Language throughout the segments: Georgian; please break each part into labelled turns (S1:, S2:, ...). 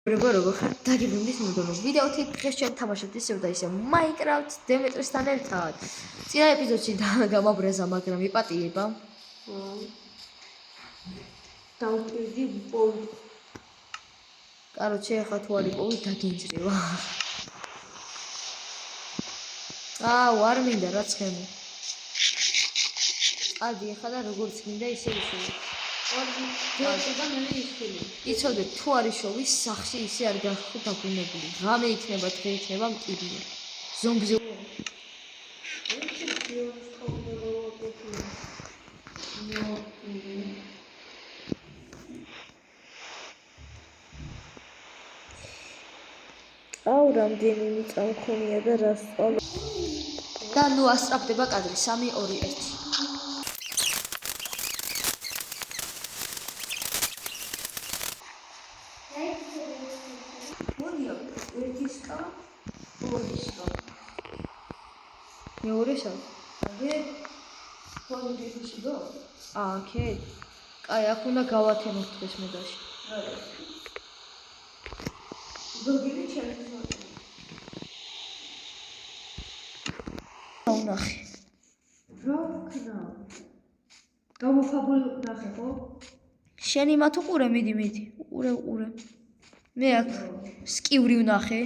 S1: როგორ ხარ? დაგიბრუნდით მოდომის ვიდეოთი დღეს ჩვენ თამაშობთ ისევ და ისევ Minecraft დემეტრისთან ერთად. წინა ეპიზოდში გამაბრაზა, მაგრამ იპატიება.
S2: დავკიდი პოვი.
S1: კაროჩე, ახლა თუ არ იპოვი დაგინჭრილა. არ მინდა რა ცხენი. ადი ახლა და როგორც მინდა ისე ისე. იცოდე თუ არის შოვის სახში ისე არ გახდით დაბრუნებული. ღამე იქნება, დღე იქნება მკიდია. ზომბზე რამდენი მიწა მქონია და რა სწავლა. და ნუ ასწრაფდება კადრი 3 2 1. მეორე შავ. აქეთ. კაი, აქ უნდა გავათემოთ დღეს მოდაში.
S2: ზოგიერთი ჩემთვის
S1: ნახე.
S2: რა ვქნა? გამოფაბული ნახე ხო?
S1: შენი მათ უყურე, მიდი. უყურე. მე აქ სკივრი ვნახე.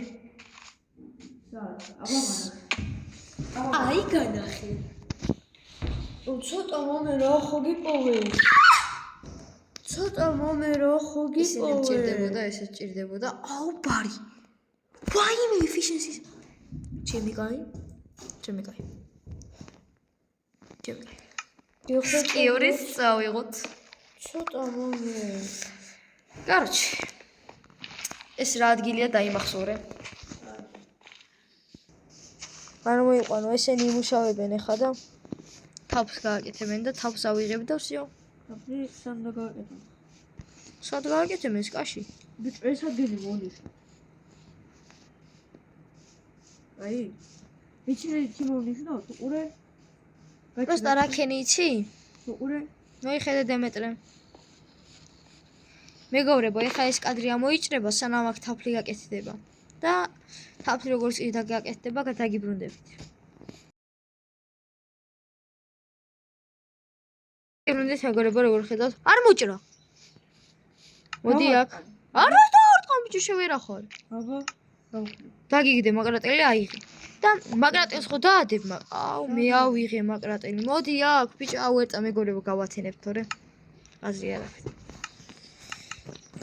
S1: აი განახე.
S2: ცოტა მომე რა ხო გიპოვე?
S1: ისინი მჭირდებოდა, ესე ჭირდებოდა. აუ ბარი. ვაიმე efficiency-ს. ჩემი კაი. სკივრის წავიღოთ.
S2: ცოტა მომე.
S1: კაროჩე. ეს რა ადგილია დაიმახსოვრე. არ მოიყვანო, ესენი იმუშავებენ ახლა და თავს გააკეთებენ და თავს ავიღებ და всё.
S2: აფრი სანდა გააკეთე.
S1: სად გააკეთებ ეს კაში?
S2: ბიჭო, ეს ადგილი მონიშნე. აი. იჩინე მონიშნო, თუ ყურე?
S1: პროსტა რა ქენი იცი?
S2: თუ ყურე?
S1: მოიხედე დემეტრე. მეგობრებო, ეხა ეს კადრი ამოიჭრება, სანამ აქ თაფლი გაკეთდება. და თაფლი როგორც კი დაგაკეთდება, გადაგიბრუნდებით. გიბრუნდით მეგობრებო, როგორ ხედავთ? არ მოჭრა. მოდი აქ. არა დავარტყამ ბიჭო, შევერახარ.
S2: აბა,
S1: დაგიგდე მაკრატელი აიღე. და მაკრატელს ხო დაადებ, აუ მე ავიღე მაკრატელი. მოდი აქ, ბიჭო, ავერწა მეგობრებო, გავათენებ თორე. აზრი არ აქვს.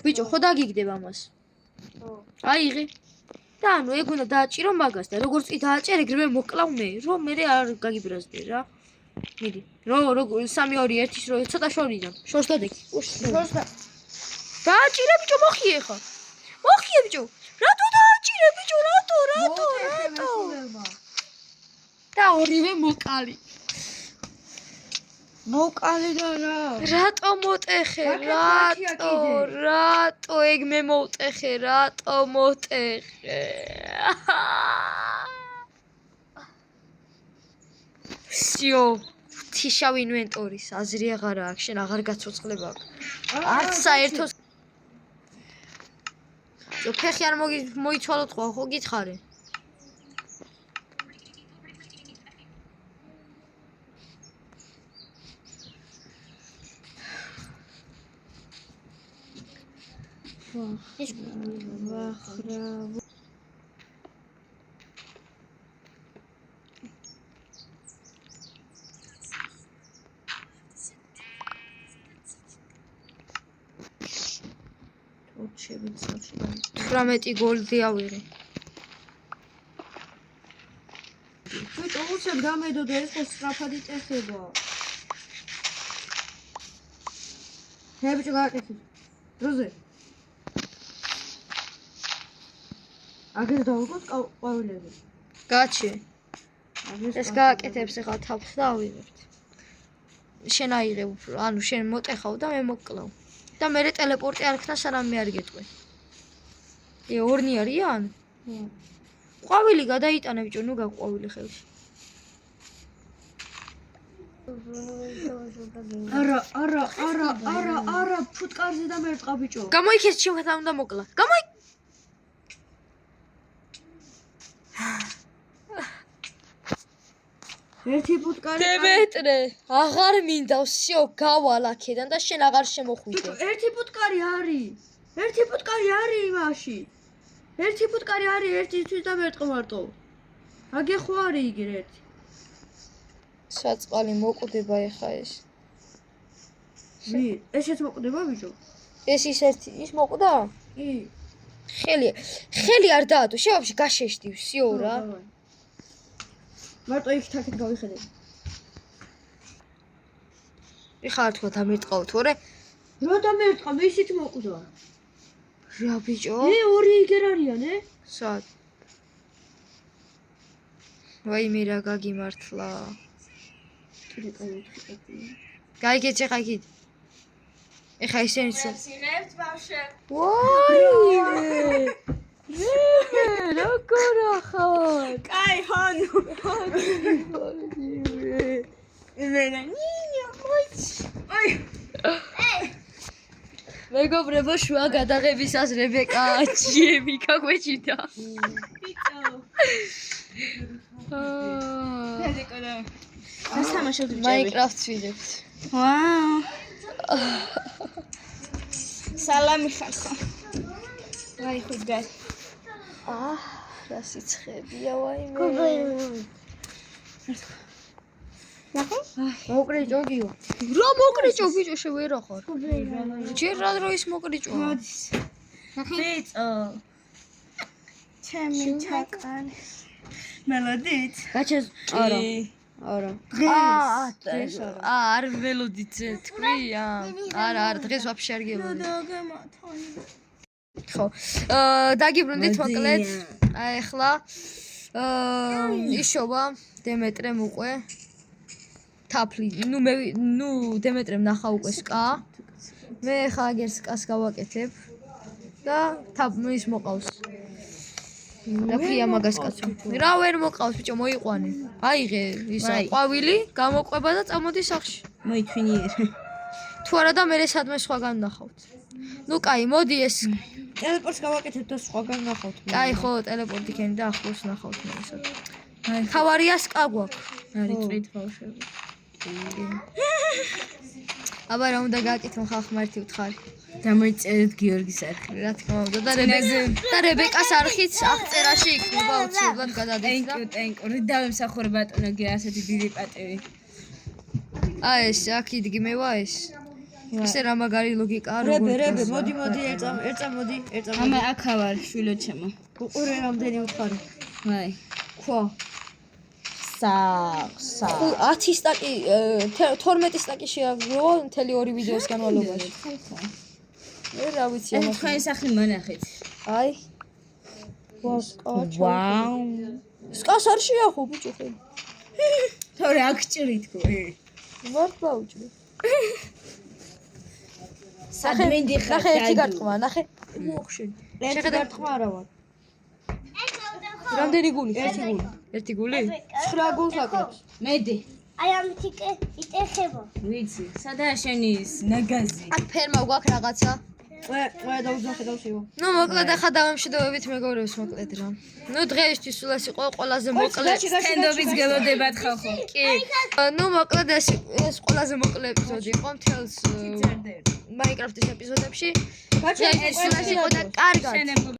S1: ბიჭო, ხო დაგიგდებ ამას?
S2: ხო.
S1: აიღე. და ანუ ეგ უნდა დააჭირო მაგას და როგორც კი დააჭერ, ეგრევე მოკლავ მე, რომ მე არ გაგიბრაზდე რა. მიდი. რო 3 2 1-ის რო ცოტა შორიდან. შორს დადექი. შორს და დააჭირე ბიჭო, მოხიე ხა. მოხიე ბიჭო. რატო დააჭირე ბიჭო, რატო? და ორივე მოკალი.
S2: მოკალი და რა?
S1: რატო მოტეხე? რატო ეგ მე მოვტეხე? რატო მოტეხე? всё. თიშავ ინვენტორის აზრი აღარა აქვს, შენ აღარ გაცოცხლება აქვს. არც საერთოდ. ფეხი არ მოიცვალოთ ხო გითხარი? შევიცავ 18 გოლდი ავიღე.
S2: ბიჭო, უცებ დამედო და ეს ხო სწრაფად იწესება. ჰე ბიჭო, გააკეთე. დროზე. აგერ დავუყოთ ყვავილები.
S1: გაჩი. ეს გააკეთებს ახლა თავს და ავიღებთ. შენ აიღე უფრო, ანუ შენ მოტეხავ და მე მოკლავ. და მე ტელეპორტი არ ქნა სანამ მე არ გეტყვი. ორნი არიან? ყვავილი გადაიტანე ბიჭო, ნუ გაყვავილი ხელში.
S2: არა, ფუტკარზე დამერტყა ბიჭო.
S1: გამოიქეს ჩემთან უნდა მოკლა.
S2: ერთი ფუტკარი.
S1: დემეტრე, აღარ მინდა, всё, გავალ აქედან და შენ აღარ შემოხვიდე.
S2: ერთი ფუტკარი არის. ერთი ფუტკარი არის იმაში. ერთი ფუტკარი არის, ერთისთვის და მერტყ მარტო. აგე ხო არის იგი ერთი.
S1: საწყალი მოკვდება ეხა ეს.
S2: მი, ესეც მოკვდება ბიჭო.
S1: ეს ის ერთი, ის მოკვდა?
S2: კი.
S1: ხელი არ დაადო, შე ვაფშე გაშეშდი, всё რა.
S2: მარტო იქ თაკეთ გავიხედე.
S1: ეხა არ თქვა დამერტყავ თორე.
S2: რა დამერტყა, მე ისიც მოკვდა.
S1: რა ბიჭო?
S2: ორი იგერ არიან,
S1: სად? ვაიმე რა გაგიმართლა.
S2: კიდე კაი ვთხარი.
S1: გაიგეთ ეხა იქით. ეხა ისენიც.
S3: სინებთ ბავშვი.
S1: ვაიმე! როგორ ახალ?
S3: კაი ჰანუ. იმენა ნინო მოიც. აი.
S1: მეგობრებო, შუა გადაღებისას რებეკა აჩიები გაგვეჭიდა.
S3: ბიჭო. დედიკოდა. დასამაშოთ ბიჭები.
S1: მაინკრაფტს ვიდებთ.
S3: ვაუ. სალამი ხალხო. ვაი ხუდგარ.
S1: რა სიცხებია ვაიმე.
S3: ნახე?
S1: მოკრიჭო გიო. რა მოკრიჭო ბიჭო შე ვერ ახარ. ჯერ რა დრო ის მოკრიჭო.
S3: ნახე? ბიჭო. ჩემი ჩაკან. მელოდით.
S2: გაჩეს არა. არა.
S1: დღეს არ ველოდით თქვი? არა, დღეს ვაფშე არ გელოდი. ხო. დაგიბრუნდით მოკლედ. აი ახლა იშოვა დემეტრემ უკვე თაფლი. ნუ დემეტრემ ნახა უკვე სკა. მე ხა აგერ სკას გავაკეთებ და ის მოყავს. ნაფია მაგას კაცო. რა ვერ მოყავს ბიჭო, მოიყვანე. აიღე ისა ყვავილი, გამოყვება და წამოდი სახლში.
S3: მოითვინიერე.
S1: თუ არა და მე სადმე სხვაგან ნახავთ. ნუ კაი, მოდი ეს.
S2: ტელეპორტს გავაკეთებ და სხვაგან ნახავთ.
S1: კაი ხო, ტელეპორტი ქენი და ახლოს ნახავთ მე ისე. აი, ხავარია სკა გვაქვს.
S3: არის წვით ბავშვები.
S1: აბა რა უნდა გააკეთო ხალხმა ერთი უთხარი.
S3: დამოიწერეთ გიორგის არხი.
S1: რა თქმა უნდა და რებეკას არხიც აღწერაში იქნება უცებად გადადეთ და
S3: ტენკო დავემსახურე ბატონო გი ასეთი დიდი პატივი.
S1: აი ეს აქ იდგიმევა ეს. ესე რა მაგარი ლოგიკაა როგორ.
S2: რებე, მოდი, ერწა მოდი.
S3: ამა აქ ვარ შვილო ჩემო.
S2: უყურე რამდენი უთხარი.
S3: ვაი.
S2: ხო.
S3: სა.
S1: 10 სტაკი 12 სტაკი შეაგროვა მთელი ორი ვიდეოს განმავლობაში. მე რა ვიცი
S3: ეს
S1: ამას.
S3: თქვენი სახლი მონახეთ.
S1: აი.
S3: ვაუ.
S1: სკას არ შეახო ბიჭო ხო.
S3: თორე აქ ჭრით ხო.
S1: მართლა უჭრი.
S3: სადმინდი ხარ.
S1: ნახე ერთი გარტყმა, ნახე. მოხშენ.
S2: შეხედე ერთხმა არა ვარ.
S1: რამდენი გული?
S2: ერთი გული.
S1: ერთი გული?
S2: 9 გულს აკლებს.
S3: მედი.
S4: აი ამ იტეხება.
S3: ვიცი. სადაა შენი ის ნაგაზი?
S1: აქ ფერმა გვაქვს რაღაცა.
S2: ყველა დაუძახე დავშევა.
S1: ნუ მოკლედ ახლა დავემშვიდობებით მეგობრებს მოკლედ რა. ნუ დღეისთვის სულ ეს იყო ყველაზე მოკლედ
S3: სტენდობის გელოდებათ ხალხო.
S1: კი. ნუ მოკლედ ეს ყველაზე მოკლე ეპიზოდი იყო მთელს მაინკრაფტის ეპიზოდებში.
S2: გაჩვენე
S1: ეს იყო და კარგად.
S3: შენებო